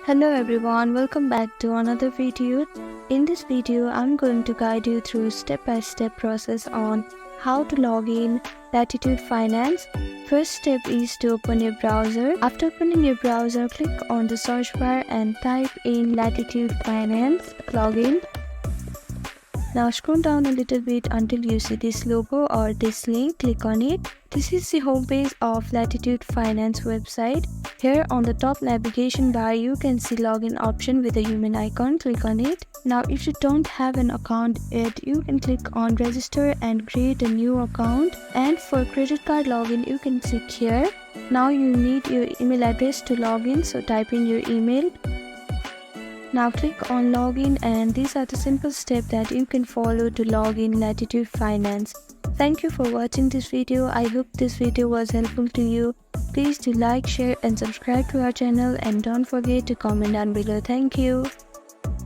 Hello everyone, welcome back to another video. In this video, I'm going to guide you through step-by-step process on how to log in Latitude Finance. First step is to open your browser. After opening your browser, click on the search bar and type in Latitude Finance login. Now scroll down a little bit until you see this logo or this link. Click on it. This is the homepage of Latitude Finance website. Here on the top navigation bar, you can see login option with a human icon. Click on it. Now if you don't have an account yet, you can click on register and create a new account. And for credit card login, you can click here. Now you need your email address to log in, so type in your email. Now click on login, and these are the simple steps that you can follow to log in Latitude Finance. Thank you for watching this video. I hope this video was helpful to you. Please do like, share and subscribe to our channel, and don't forget to comment down below. Thank you.